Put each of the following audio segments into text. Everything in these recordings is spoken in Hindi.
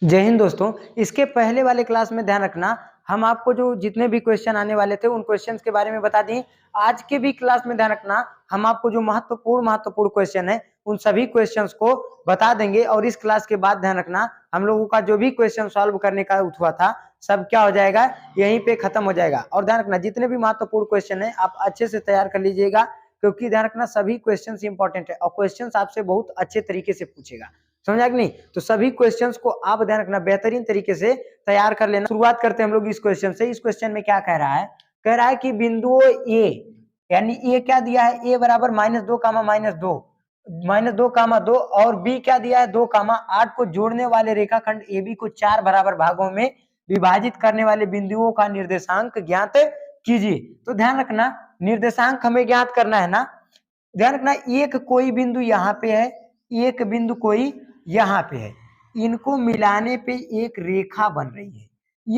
जय हिंद दोस्तों। इसके पहले वाले क्लास में ध्यान रखना, हम आपको जो जितने भी क्वेश्चन आने वाले थे उन क्वेश्चंस के बारे में बता दिए। आज के भी क्लास में ध्यान रखना, हम आपको जो महत्वपूर्ण क्वेश्चन है उन सभी क्वेश्चंस को बता देंगे। और इस क्लास के बाद ध्यान रखना, हम लोगों का जो भी क्वेश्चन सॉल्व करने का हुआ था सब क्या हो जाएगा, यहीं पे खत्म हो जाएगा। और ध्यान रखना, जितने भी महत्वपूर्ण क्वेश्चन है आप अच्छे से तैयार कर लीजिएगा, क्योंकि ध्यान रखना सभी क्वेश्चन इंपॉर्टेंट है और क्वेश्चन आपसे बहुत अच्छे तरीके से पूछेगा। समझा कि नहीं? तो सभी क्वेश्चंस को आप ध्यान रखना, बेहतरीन तरीके से तैयार कर लेना। शुरुआत करते हैं हम लोग इस क्वेश्चन से। इस क्वेश्चन में क्या कह रहा है? कह रहा है कि बिंदुओं ए, यानी ए क्या दिया है, ए बराबर -2 कामा -2 और बी क्या दिया है 2 कामा 8 को जोड़ने वाले रेखाखंड ए बी को 4 बराबर भागों में विभाजित करने वाले बिंदुओं का निर्देशांक ज्ञात कीजिए। तो ध्यान रखना, निर्देशांक हमें ज्ञात करना है ना। ध्यान रखना, एक कोई बिंदु यहाँ पे है, एक बिंदु कोई यहाँ पे है, इनको मिलाने पे एक रेखा बन रही है।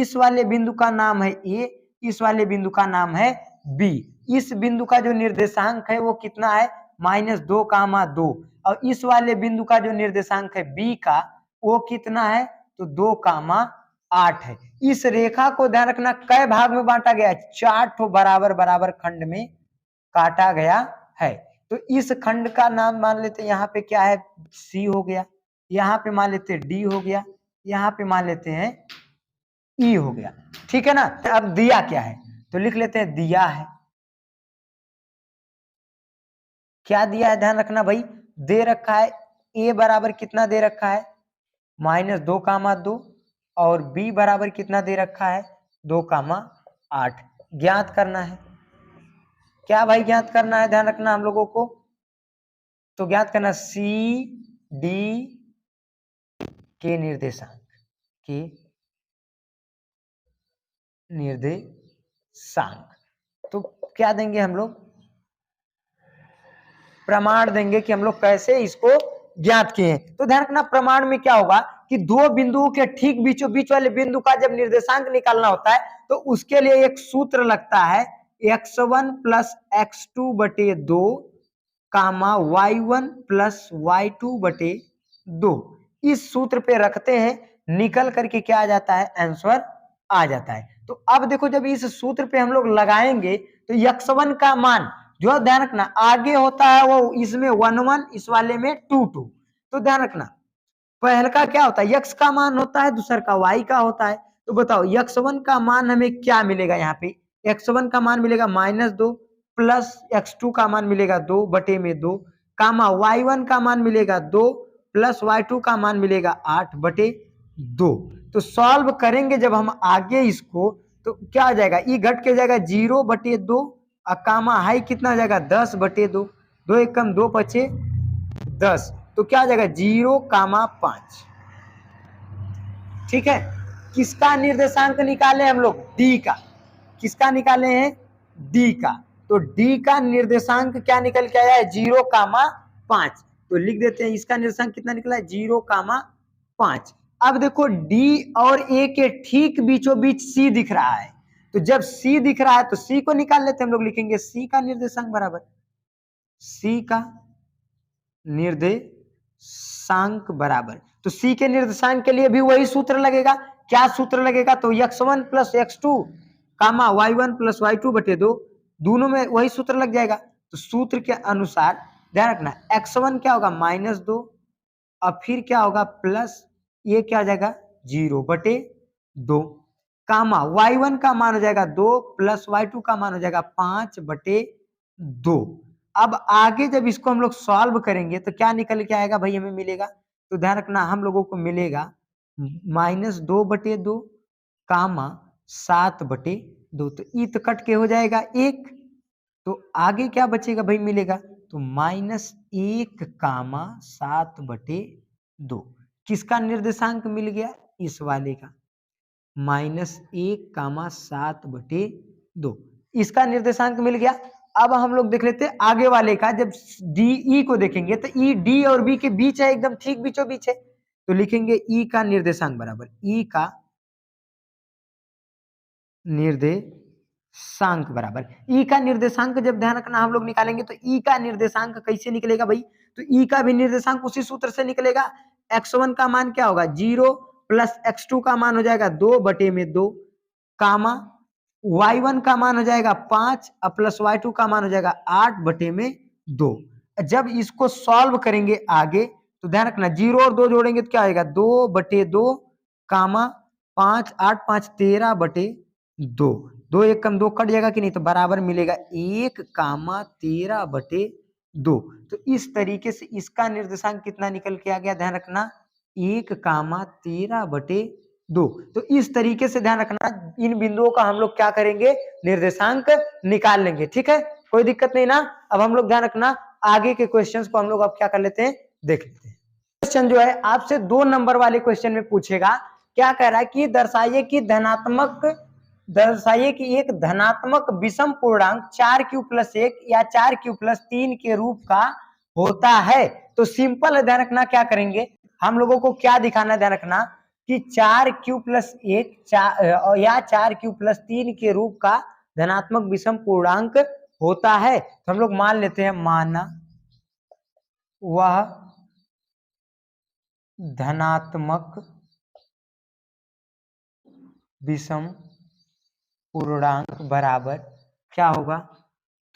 इस वाले बिंदु का नाम है ए, इस वाले बिंदु का नाम है बी। इस बिंदु का जो निर्देशांक है वो कितना है, -2 कामा 2। और इस वाले बिंदु का जो निर्देशांक है बी का वो कितना है, तो 2 कामा 8 है। इस रेखा को ध्यान रखना कई भाग में बांटा गया है, 4 ठो बराबर बराबर खंड में काटा गया है। तो इस खंड का नाम मान लेते हैं, यहाँ पे क्या है, सी हो गया, यहाँ पे मान लेते हैं डी हो गया, यहाँ पे मान लेते हैं ई हो गया। ठीक है ना? तो अब दिया क्या है, तो लिख लेते हैं दिया है। क्या दिया है, ध्यान रखना भाई, दे रखा है ए बराबर कितना दे रखा है, -2 कामा 2, और बी बराबर कितना दे रखा है, 2 कामा 8। ज्ञात करना है। क्या भाई ज्ञात करना है, ध्यान रखना हम लोगों को, तो ज्ञात करना सी डी के निर्देशांक तो क्या देंगे हम लोग, प्रमाण देंगे कि हम लोग कैसे इसको ज्ञात किए हैं। तो ध्यान रखना, प्रमाण में क्या होगा कि दो बिंदुओं के ठीक बीचों बीच वाले बिंदु का जब निर्देशांक निकालना होता है तो उसके लिए एक सूत्र लगता है, x1 + x2 बटे 2 कामा y1 + y2 बटे 2। इस सूत्र पे रखते हैं, निकल करके क्या आ जाता है, आंसर आ जाता है। तो अब देखो, जब इस सूत्र पे हम लोग लगाएंगे तो x1 का मान जो, ध्यान रखना, आगे होता है वो इसमें 1 1, इस वाले में 2 2। तो ध्यान रखना, पहले का क्या होता है, x का मान होता है, दूसर का y का होता है। तो बताओ x1 का मान हमें क्या मिलेगा, यहाँ पे x1 का मान मिलेगा -2 प्लस x2 का मान मिलेगा 2 बटे में 2 कामा y1 का मान मिलेगा 2 प्लस y2 का मान मिलेगा 8 बटे 2। तो सॉल्व करेंगे जब हम आगे इसको, तो क्या आ जाएगा, ई घट के जाएगा 0 बटे 2, कामा हाई कितना आ जाएगा 10 बटे 2, 2 एकम 2 बचे 10, तो क्या आ जाएगा 0 कामा 5। ठीक है, किसका निर्देशांक निकाले हम लोग, डी का। किसका निकाले हैं, डी का। तो डी का निर्देशांक क्या निकल के आया है, 0 कामा 5। तो लिख देते हैं, इसका निर्देशांक कितना निकला है, 0 कामा 5। अब देखो, डी और ए के ठीक बीचों बीच सी दिख रहा है, तो जब सी दिख रहा है तो सी को निकाल लेते हैं हम लोग। लिखेंगे सी का निर्देशांक बराबर, सी का निर्देशांक बराबर, तो सी के निर्देशांक के लिए भी वही सूत्र लगेगा। क्या सूत्र लगेगा, तो x1 + x2 कामा y1 + y2 बटे 2, दोनों में वही सूत्र लग जाएगा। तो सूत्र के अनुसार ध्यान रखना, x1 क्या होगा -2, और फिर क्या होगा प्लस, ये क्या हो जाएगा 0 बटे 2 कामा y1 का मान हो जाएगा 2 प्लस y2 का मान हो जाएगा 5 बटे 2। अब आगे जब इसको हम लोग सॉल्व करेंगे तो क्या निकल के आएगा भाई, हमें मिलेगा, तो ध्यान रखना हम लोगों को मिलेगा -2 बटे 2 कामा 7 बटे 2। तो ई तो कट के हो जाएगा 1, तो आगे क्या बचेगा भाई, मिलेगा तो -1 कामा 7 बटे 2। किसका निर्देशांक मिल गया, इस वाले का, -1 कामा 7 बटे 2, इसका निर्देशांक मिल गया। अब हम लोग देख लेते हैं आगे वाले का, जब डी ई को देखेंगे तो ई डी और बी के बीच है, एकदम ठीक बीचों बीच है। तो लिखेंगे ई का निर्देशांक बराबर, ई का निर्देशांक बराबर, ई का निर्देशांक जब ध्यान रखना हम लोग निकालेंगे तो ई का निर्देशांक कैसे निकलेगा भाई, तो ई का भी निर्देशांक उसी सूत्र से निकलेगा। x1 का मान क्या होगा 0 प्लस x2 का मान हो जाएगा 2/2 कामा y1 का मान हो जाएगा 5 और प्लस y2 का मान हो जाएगा 8/2। जब इसको सॉल्व करेंगे आगे तो ध्यान रखना 0 और 2 जोड़ेंगे तो क्या आएगा 2/2 कामा 5 8 5 13/2। 2 1 कम 2 कट जाएगा कि नहीं, तो बराबर मिलेगा 1 कामा 13/2। तो इस तरीके से इसका निर्देशांक कितना निकल के आ गया, ध्यान रखना 1 कामा 13/2। तो इस तरीके से ध्यान रखना इन बिंदुओं का हम लोग क्या करेंगे, निर्देशांक निकाल लेंगे। ठीक है, कोई दिक्कत नहीं ना। अब हम लोग ध्यान रखना आगे के क्वेश्चंस को हम लोग अब क्या कर लेते हैं, देख लेते हैं। क्वेश्चन जो है आपसे 2 नंबर वाले क्वेश्चन में पूछेगा, क्या कह रहा है कि दर्शाइए कि एक धनात्मक विषम पूर्णांक 4q+1 या 4q+3 के रूप का होता है। तो सिंपल है, ध्यान रखना क्या करेंगे, हम लोगों को क्या दिखाना है, ध्यान रखना कि 4q+1 या 4q+3 के रूप का धनात्मक विषम पूर्णांक होता है। तो हम लोग मान लेते हैं, माना वह धनात्मक विषम पूर्णांक बराबर क्या होगा,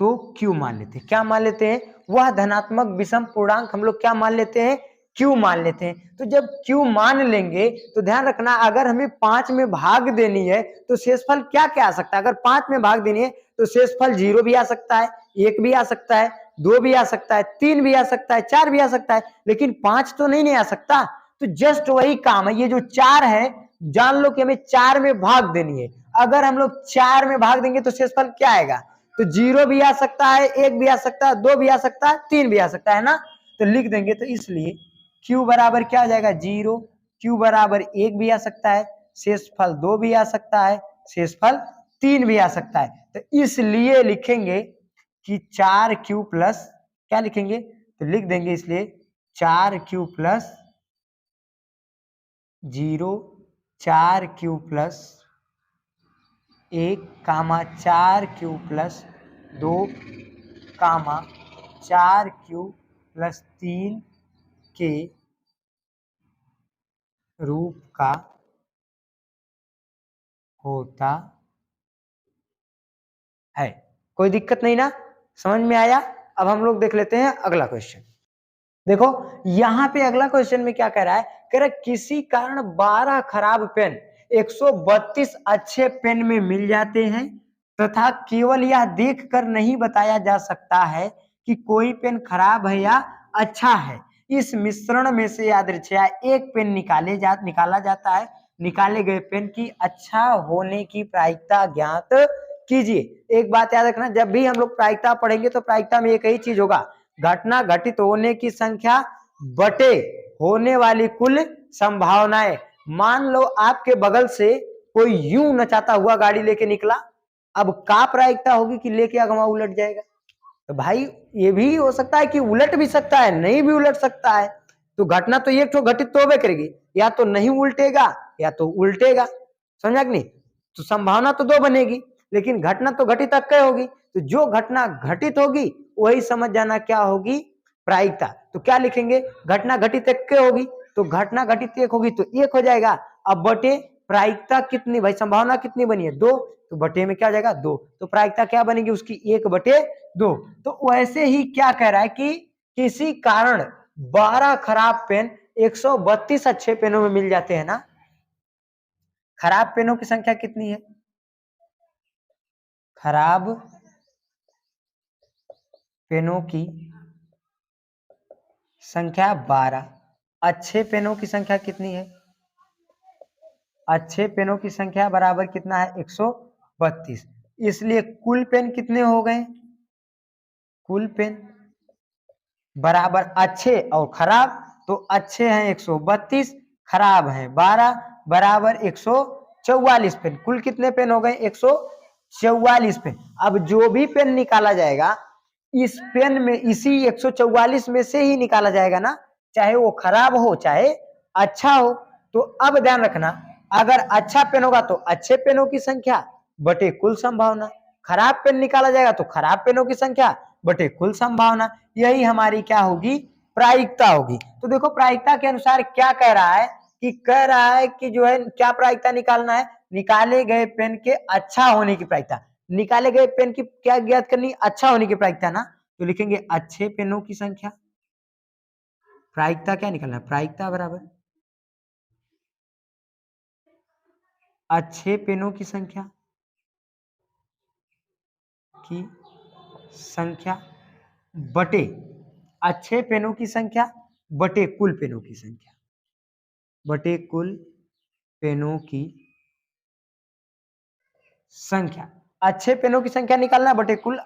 तो q मान लेते हैं। क्या मान लेते हैं, वह धनात्मक विषम पूर्णांक हम लोग क्या मान लेते हैं, q मान लेते हैं। तो जब q मान लेंगे तो ध्यान रखना अगर हमें 5 में भाग देनी है तो शेषफल क्या क्या आ सकता है, अगर 5 में भाग देनी है तो शेषफल 0 भी आ सकता है, 1 भी आ सकता है, 2 भी आ सकता है, 3 भी आ सकता है, 4 भी आ सकता है, लेकिन 5 तो नहीं आ सकता। तो जस्ट वही काम है, ये जो 4 है जान लो कि हमें 4 में भाग देनी है। अगर हम लोग 4 में भाग देंगे तो शेषफल क्या आएगा, तो 0 भी आ सकता है, 1 भी आ सकता है, 2 भी आ सकता है, 3 भी आ सकता है ना। तो लिख देंगे, तो इसलिए q बराबर क्या आ जाएगा 0, q बराबर 1 भी आ सकता है, शेषफल 2 भी आ सकता है, शेषफल 3 भी आ सकता है। तो इसलिए लिखेंगे कि 4q प्लस क्या लिखेंगे, तो लिख देंगे इसलिए 4q प्लस 0, 4q प्लस 1 कामा 4q प्लस 2 कामा 4q प्लस 3 के रूप का होता है। कोई दिक्कत नहीं ना, समझ में आया। अब हम लोग देख लेते हैं अगला क्वेश्चन। देखो यहां पे अगला क्वेश्चन में क्या कह रहा है, कह रहा है किसी कारण 12 खराब पेन 132 अच्छे पेन में मिल जाते हैं तथा केवल यह देखकर नहीं बताया जा सकता है कि कोई पेन खराब है या अच्छा है। इस मिश्रण में से यादृच्छया एक पेन निकाला जाता है। निकाले गए पेन की अच्छा होने की प्रायिकता ज्ञात कीजिए। एक बात याद रखना, जब भी हम लोग प्रायिकता पढ़ेंगे तो प्रायिकता में एक ही चीज होगा, घटना घटित होने की संख्या बटे होने वाली कुल संभावनाएं। मान लो आपके बगल से कोई यूं नचाता हुआ गाड़ी लेके निकला, अब का प्रायिकता होगी कि लेके अगवा उलट जाएगा। तो भाई ये भी हो सकता है कि उलट भी सकता है, नहीं भी उलट सकता है। तो घटना तो एक तो घटित तो होबे करेगी, या तो नहीं उल्टेगा या तो उल्टेगा, समझा कि नहीं। तो संभावना तो 2 बनेगी, लेकिन घटना तो घटित अक्के होगी। तो जो घटना घटित होगी वही समझ जाना क्या होगी, प्रायिकता। तो क्या लिखेंगे, घटना घटित अक्के होगी, तो घटना घटित 1 होगी तो 1 हो जाएगा। अब बटे प्रायिकता कितनी, भाई संभावना कितनी बनी है 2, तो बटे में क्या हो जाएगा 2, तो प्रायिकता क्या बनेगी उसकी 1/2। तो वैसे ही क्या कह रहा है कि किसी कारण 12 खराब पेन 132 अच्छे पेनों में मिल जाते हैं ना। खराब पेनों की संख्या कितनी है, खराब पेनों की संख्या 12, अच्छे पेनों की संख्या कितनी है, अच्छे पेनों की संख्या बराबर कितना है 132। इसलिए कुल पेन कितने हो गए, कुल पेन बराबर अच्छे और खराब, तो अच्छे हैं 132, खराब है 12, बराबर 144 पेन। कुल कितने पेन हो गए 144 पेन। अब जो भी पेन निकाला जाएगा इस पेन में इसी 144 में से ही निकाला जाएगा ना, चाहे वो खराब हो चाहे अच्छा हो। तो अब ध्यान रखना, अगर अच्छा पेन होगा तो अच्छे पेनों की संख्या बटे कुल संभावना, खराब पेन निकाला जाएगा तो खराब पेनों की संख्या बटे कुल संभावना। यही हमारी क्या होगी, प्रायिकता होगी। तो देखो प्रायिकता के अनुसार क्या कह रहा है कि कह रहा है कि जो है क्या प्रायिकता निकालना है, निकाले गए पेन के अच्छा होने की प्रायिकता। निकाले गए पेन की क्या ज्ञात करनी, अच्छा होने की प्रायिकता ना, तो लिखेंगे अच्छे पेनों की संख्या। प्रायिकता क्या निकालना है, प्रायिकता बराबर अच्छे पेनों की संख्या की संख्या बटे अच्छे पेनों की संख्या बटे कुल पेनों की संख्या, बटे कुल पेनों की संख्या। अच्छे पेनों की संख्या निकालना बटे कुल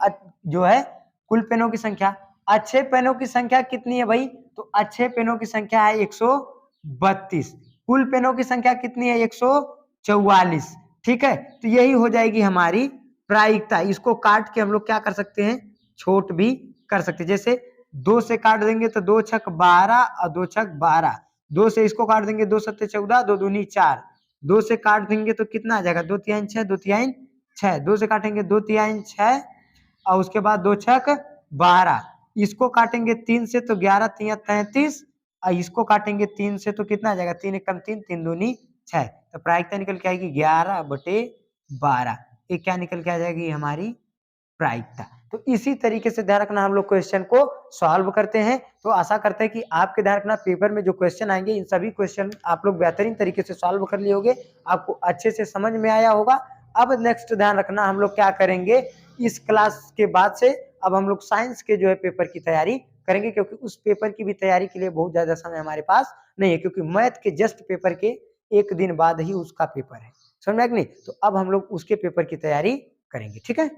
जो है कुल पेनों की संख्या। अच्छे पेनों की संख्या कितनी है भाई, तो अच्छे पेनों की संख्या है 132। कुल पेनों की संख्या कितनी है, 144। ठीक है, तो यही हो जाएगी हमारी प्रायिकता। इसको काट के हम लोग क्या कर सकते हैं, छोट भी कर सकते हैं। जैसे 2 से काट देंगे तो 2 छक 12 और 2 छक 12। 2 से इसको काट देंगे 2 सत्ते 14, 2 दूनी 4। 2 से काट देंगे तो कितना आ जाएगा, 2 तिहाई 6, 2 तिहाई 6। 2 से काटेंगे 2 तिहाई 6 और उसके बाद 2 छक 12। इसको काटेंगे 3 से तो 11 तिया 33 और इसको काटेंगे 3 से तो कितना आ जाएगा, 3 एकम 3, 3 दूनी 6। तो प्रायिकता निकल के आएगी 11/12। ये क्या निकल के आ जाएगी हमारी प्रायिकता। तो इसी तरीके से ध्यान रखना, हम लोग क्वेश्चन को सॉल्व करते हैं। तो आशा करते हैं कि आपके ध्यान रखना पेपर में जो क्वेश्चन आएंगे इन सभी क्वेश्चन आप लोग बेहतरीन तरीके से सॉल्व कर लिए होंगे, आपको अच्छे से समझ में आया होगा। अब नेक्स्ट ध्यान रखना, हम लोग क्या करेंगे इस क्लास के बाद से, अब हम लोग साइंस के जो है पेपर की तैयारी करेंगे, क्योंकि उस पेपर की भी तैयारी के लिए बहुत ज्यादा समय हमारे पास नहीं है, क्योंकि मैथ के जस्ट पेपर के एक दिन बाद ही उसका पेपर है, समझ में कि नहीं। तो अब हम लोग उसके पेपर की तैयारी करेंगे, ठीक है।